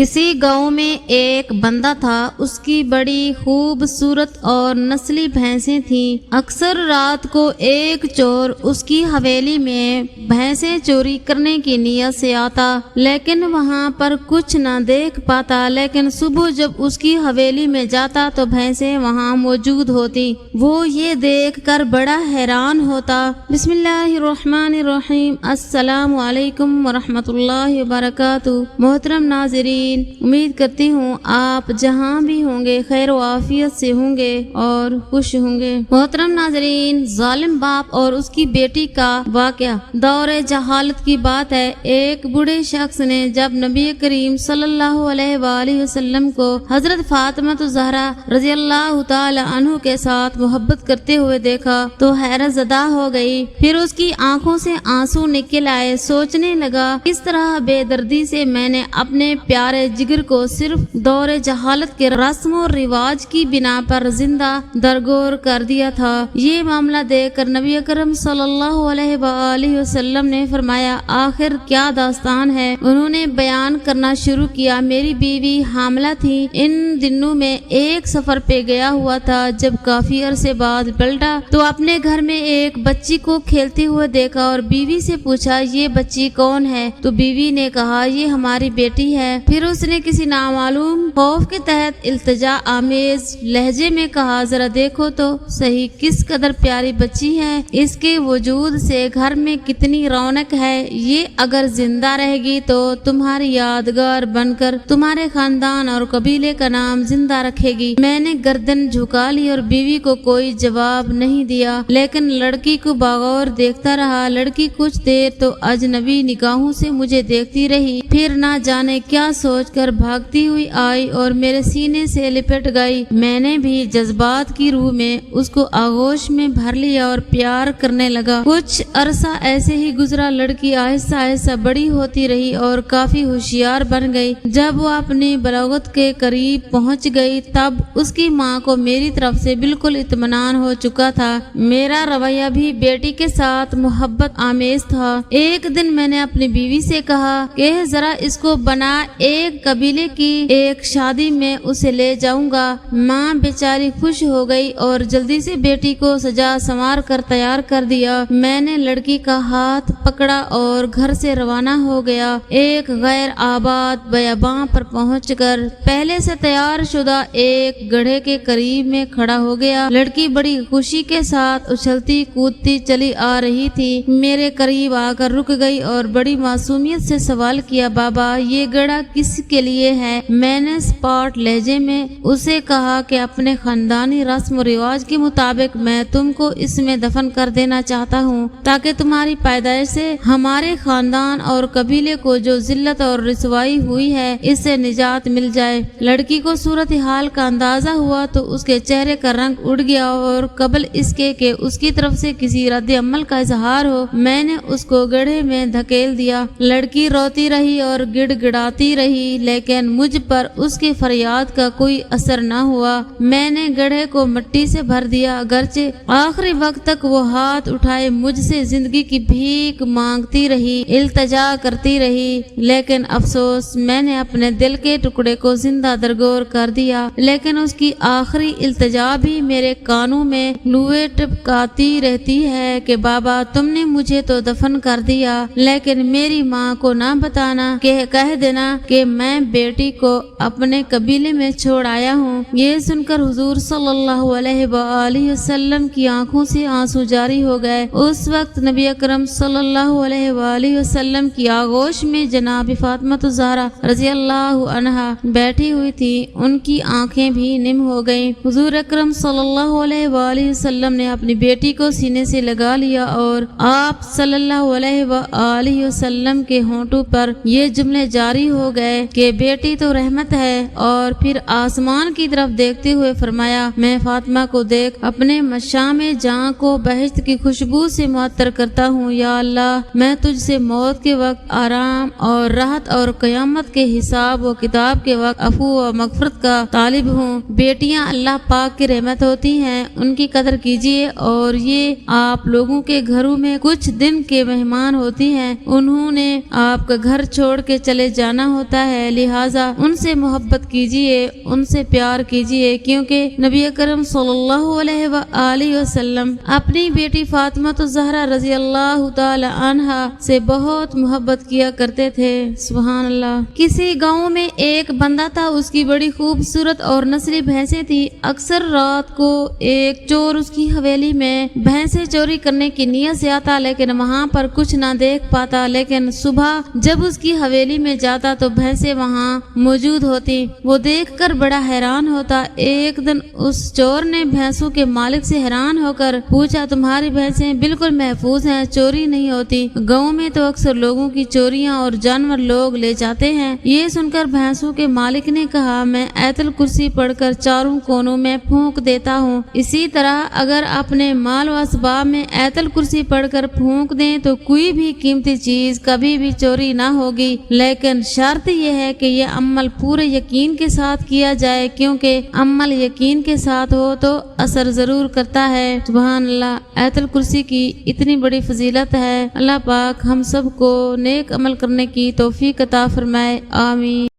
کسی گاؤں میں ایک بندہ تھا، اس کی بڑی خوبصورت اور نسلی بھینسیں تھیں۔ اکثر رات کو ایک چور اس کی حویلی میں بھینسیں چوری کرنے کی نیت سے آتا، لیکن وہاں پر کچھ نہ دیکھ پاتا، لیکن صبح جب اس کی حویلی میں جاتا تو بھینسیں وہاں موجود ہوتی۔ وہ یہ دیکھ کر بڑا حیران ہوتا۔ بسم اللہ الرحمن الرحیم۔ السلام علیکم ورحمۃ اللہ وبرکاتہ۔ محترم ناظرین، امید کرتی ہوں آپ جہاں بھی ہوں گے خیر و عافیت سے ہوں گے اور خوش ہوں گے۔ محترم ناظرین، ظالم باپ اور اس کی بیٹی کا واقعہ دور جہالت کی بات ہے۔ ایک بوڑھے شخص نے جب نبی کریم صلی اللہ علیہ وآلہ وسلم کو حضرت فاطمہ الزہرا رضی اللہ تعالی عنہ کے ساتھ محبت کرتے ہوئے دیکھا تو حیرت زدہ ہو گئی۔ پھر اس کی آنکھوں سے آنسو نکل آئے۔ سوچنے لگا، کس طرح بے دردی سے میں نے اپنے پیارے جگر کو صرف دور جہالت کے رسم و رواج کی بنا پر زندہ درگور کر دیا تھا۔ یہ معاملہ دیکھ کر نبی اکرم صلی اللہ علیہ وآلہ وسلم نے فرمایا، آخر کیا داستان ہے؟ انہوں نے بیان کرنا شروع کیا، میری بیوی حاملہ تھی۔ ان دنوں میں ایک سفر پہ گیا ہوا تھا۔ جب کافی عرصے بعد پلٹا تو اپنے گھر میں ایک بچی کو کھیلتے ہوئے دیکھا اور بیوی سے پوچھا، یہ بچی کون ہے؟ تو بیوی نے کہا، یہ ہماری بیٹی ہے۔ پھر اس نے کسی نامعلوم خوف کے تحت التجا آمیز لہجے میں کہا، ذرا دیکھو تو صحیح کس قدر پیاری بچی ہے، اس کے وجود سے گھر میں کتنی رونق ہے، یہ اگر زندہ رہے گی تو تمہاری یادگار بن کر تمہارے خاندان اور قبیلے کا نام زندہ رکھے گی۔ میں نے گردن جھکا لی اور بیوی کو کوئی جواب نہیں دیا، لیکن لڑکی کو بغور دیکھتا رہا۔ لڑکی کچھ دیر تو اجنبی نگاہوں سے مجھے دیکھتی رہی، پھر نہ جانے کیا سوچ کر بھاگتی ہوئی آئی اور میرے سینے سے لپٹ گئی۔ میں نے بھی جذبات کی روح میں اس کو آغوش میں بھر لیا اور پیار کرنے لگا۔ کچھ عرصہ ایسے ہی گزرا۔ لڑکی آہستہ آہستہ بڑی ہوتی رہی اور کافی ہوشیار بن گئی۔ جب وہ اپنی بلوغت کے قریب پہنچ گئی تب اس کی ماں کو میری طرف سے بالکل اطمینان ہو چکا تھا۔ میرا رویہ بھی بیٹی کے ساتھ محبت آمیز تھا۔ ایک دن میں نے اپنی بیوی سے کہا کہ ذرا اس کو بنا ایک قبیلے کی ایک شادی میں اسے لے جاؤں گا۔ ماں بیچاری خوش ہو گئی اور جلدی سے بیٹی کو سجا سنوار کر تیار کر دیا۔ میں نے لڑکی کا ہاتھ پکڑا اور گھر سے روانہ ہو گیا۔ ایک غیر آباد بیاباں پر پہنچ کر پہلے سے تیار شدہ ایک گڑھے کے قریب میں کھڑا ہو گیا۔ لڑکی بڑی خوشی کے ساتھ اچھلتی کودتی چلی آ رہی تھی۔ میرے قریب آ کر رک گئی اور بڑی معصومیت سے سوال کیا، بابا یہ گڑھا کس کے لیے ہے؟ میں نے سپاٹ لہجے میں اسے کہا کہ اپنے خاندانی رسم و رواج کے مطابق میں تم کو اس میں دفن کر دینا چاہتا ہوں تاکہ تمہاری پیدائش سے ہمارے خاندان اور قبیلے کو جو ذلت اور رسوائی ہوئی ہے اس سے نجات مل جائے۔ لڑکی کو صورتحال کا اندازہ ہوا تو اس کے چہرے کا رنگ اڑ گیا اور قبل اس کے کہ اس کی طرف سے کسی رد عمل کا اظہار ہو میں نے اس کو گڑھے میں دھکیل دیا۔ لڑکی روتی رہی اور گڑ گڑاتی رہی، لیکن مجھ پر اس کے فریاد کا کوئی اثر نہ ہوا۔ میں نے گڑھے کو مٹی سے بھر دیا، اگرچہ آخری وقت تک وہ ہاتھ اٹھائے مجھ سے زندگی کی بھیک مانگتی رہی، التجا کرتی رہی، لیکن افسوس میں نے اپنے دل کے ٹکڑے کو زندہ درگور کر دیا۔ لیکن اس کی آخری التجا بھی میرے کانوں میں لوے ٹپکاتی رہتی ہے کہ بابا تم نے مجھے تو دفن کر دیا، لیکن میری ماں کو نہ بتانا، کہ کہہ دینا کہ میں بیٹی کو اپنے قبیلے میں چھوڑ آیا ہوں۔ یہ سن کر حضور صلی اللہ علیہ وآلہ وسلم کی آنکھوں سے آنسو جاری ہو گئے۔ اس وقت نبی اکرم صلی اللہ علیہ وآلہ وسلم کی آغوش میں جناب فاطمہ الزہرا رضی اللہ عنہا بیٹھی ہوئی تھی، ان کی آنکھیں بھی نم ہو گئیں۔ حضور اکرم صلی اللہ علیہ وآلہ وسلم نے اپنی بیٹی کو سینے سے لگا لیا اور آپ صلی اللہ علیہ وآلہ وسلم کے ہونٹوں پر یہ جملے جاری ہو گئے کہ بیٹی تو رحمت ہے، اور پھر آسمان کی طرف دیکھتے ہوئے فرمایا، میں فاطمہ کو دیکھ اپنے مشام جاں کو بہشت کی خوشبو سے معطر کرتا ہوں۔ یا اللہ، میں تجھ سے موت کے وقت آرام اور راحت اور قیامت کے حساب و کتاب کے وقت عفو و مغفرت کا طالب ہوں۔ بیٹیاں اللہ پاک کی رحمت ہوتی ہیں، ان کی قدر کیجیے، اور یہ آپ لوگوں کے گھروں میں کچھ دن کے مہمان ہوتی ہیں، انہوں نے آپ کا گھر چھوڑ کے چلے جانا ہوتا ہوتا ہے، لہٰذا ان سے محبت کیجیے، ان سے پیار کیجیے، کیونکہ نبی اکرم صلی اللہ علیہ وآلہ وسلم اپنی بیٹی فاطمہ الزہرا رضی اللہ تعالی عنہا سے بہت محبت کیا کرتے تھے۔ سبحان اللہ۔ کسی گاؤں میں ایک بندہ تھا، اس کی بڑی خوبصورت اور نسلی بھینسیں تھی۔ اکثر رات کو ایک چور اس کی حویلی میں بھینسیں چوری کرنے کی نیت سے آتا، لیکن وہاں پر کچھ نہ دیکھ پاتا، لیکن صبح جب اس کی حویلی میں جاتا تو بھینسیں وہاں موجود ہوتی۔ وہ دیکھ کر بڑا حیران ہوتا۔ ایک دن اس چور نے بھینسوں کے مالک سے حیران ہو کر پوچھا، تمہاری بھینسیں بالکل محفوظ ہیں، چوری نہیں ہوتی؟ گاؤں میں تو اکثر لوگوں کی چوریاں اور جانور لوگ لے جاتے ہیں۔ یہ سن کر بھینسوں کے مالک نے کہا، میں آیت الکرسی پڑھ کر چاروں کونوں میں پھونک دیتا ہوں، اسی طرح اگر اپنے مال و اسباب میں آیت الکرسی پڑھ کر پھونک دیں تو کوئی بھی قیمتی چیز کبھی بھی چوری نہ ہوگی، لیکن شرط یہ ہے کہ یہ عمل پورے یقین کے ساتھ کیا جائے، کیونکہ عمل یقین کے ساتھ ہو تو اثر ضرور کرتا ہے۔ سبحان اللہ۔ آیت الکرسی کی اتنی بڑی فضیلت ہے۔ اللہ پاک ہم سب کو نیک عمل کرنے کی توفیق عطا فرمائے، آمین۔